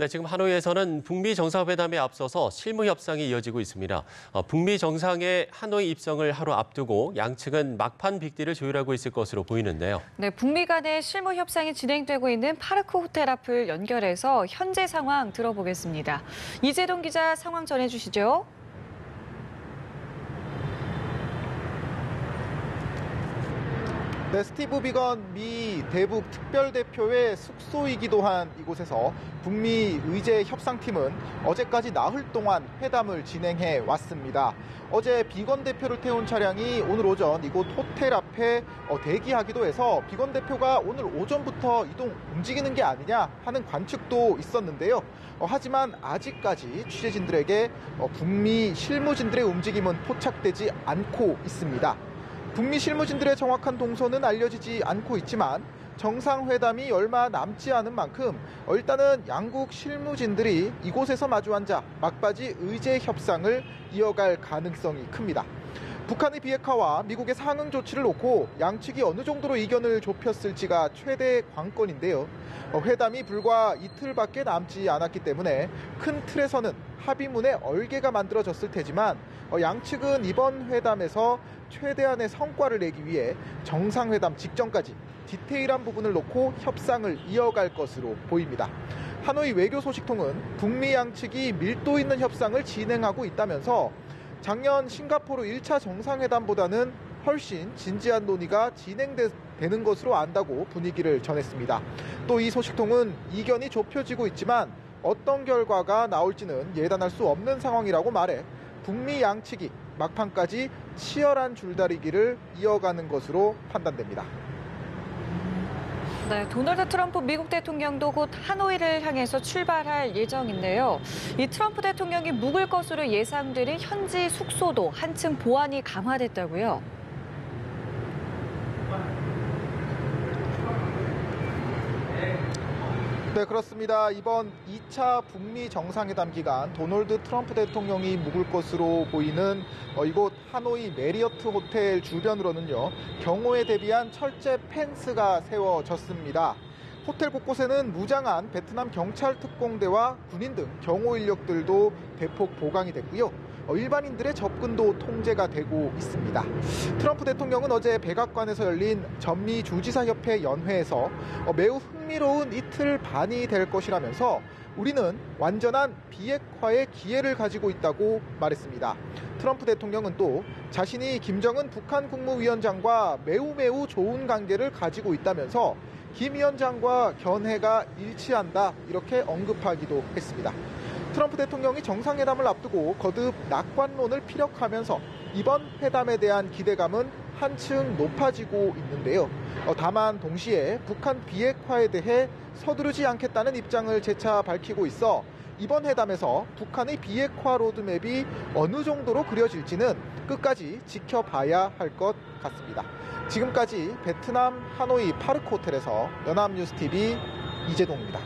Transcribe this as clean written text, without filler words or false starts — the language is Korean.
네, 지금 하노이에서는 북미 정상회담에 앞서서 실무 협상이 이어지고 있습니다. 북미 정상의 하노이 입성을 하루 앞두고 양측은 막판 빅딜을 조율하고 있을 것으로 보이는데요. 네, 북미 간의 실무 협상이 진행되고 있는 파르크 호텔 앞을 연결해서 현재 상황 들어보겠습니다. 이재동 기자 상황 전해주시죠. 네, 스티브 비건 미 대북 특별대표의 숙소이기도 한 이곳에서 북미 의제 협상팀은 어제까지 나흘 동안 회담을 진행해 왔습니다. 어제 비건 대표를 태운 차량이 오늘 오전 이곳 호텔 앞에 대기하기도 해서 비건 대표가 오늘 오전부터 움직이는 게 아니냐 하는 관측도 있었는데요. 하지만 아직까지 취재진들에게 북미 실무진들의 움직임은 포착되지 않고 있습니다. 북미 실무진들의 정확한 동선은 알려지지 않고 있지만 정상회담이 얼마 남지 않은 만큼 일단은 양국 실무진들이 이곳에서 마주 앉아 막바지 의제 협상을 이어갈 가능성이 큽니다. 북한의 비핵화와 미국의 상응 조치를 놓고 양측이 어느 정도로 이견을 좁혔을지가 최대 관건인데요. 회담이 불과 이틀밖에 남지 않았기 때문에 큰 틀에서는 합의문에 얼개가 만들어졌을 테지만 양측은 이번 회담에서 최대한의 성과를 내기 위해 정상회담 직전까지 디테일한 부분을 놓고 협상을 이어갈 것으로 보입니다. 하노이 외교소식통은 북미 양측이 밀도 있는 협상을 진행하고 있다면서 작년 싱가포르 1차 정상회담보다는 훨씬 진지한 논의가 진행되는 것으로 안다고 분위기를 전했습니다. 또 이 소식통은 이견이 좁혀지고 있지만 어떤 결과가 나올지는 예단할 수 없는 상황이라고 말해 북미 양측이 막판까지 치열한 줄다리기를 이어가는 것으로 판단됩니다. 네, 도널드 트럼프 미국 대통령도 곧 하노이를 향해서 출발할 예정인데요. 이 트럼프 대통령이 묵을 것으로 예상되는 현지 숙소도 한층 보안이 강화됐다고요. 네, 그렇습니다. 이번 2차 북미 정상회담 기간 도널드 트럼프 대통령이 묵을 것으로 보이는 이곳 하노이 메리어트 호텔 주변으로는요, 경호에 대비한 철제 펜스가 세워졌습니다. 호텔 곳곳에는 무장한 베트남 경찰 특공대와 군인 등 경호 인력들도 대폭 보강이 됐고요. 일반인들의 접근도 통제가 되고 있습니다. 트럼프 대통령은 어제 백악관에서 열린 전미주지사협회 연회에서 매우 흥미로운 이틀 반이 될 것이라면서 우리는 완전한 비핵화의 기회를 가지고 있다고 말했습니다. 트럼프 대통령은 또 자신이 김정은 북한 국무위원장과 매우 좋은 관계를 가지고 있다면서 김 위원장과 견해가 일치한다 이렇게 언급하기도 했습니다. 트럼프 대통령이 정상회담을 앞두고 거듭 낙관론을 피력하면서 이번 회담에 대한 기대감은 한층 높아지고 있는데요. 다만 동시에 북한 비핵화에 대해 서두르지 않겠다는 입장을 재차 밝히고 있어 이번 회담에서 북한의 비핵화 로드맵이 어느 정도로 그려질지는 끝까지 지켜봐야 할 것 같습니다. 지금까지 베트남 하노이 파르크 호텔에서 연합뉴스TV 이재동입니다.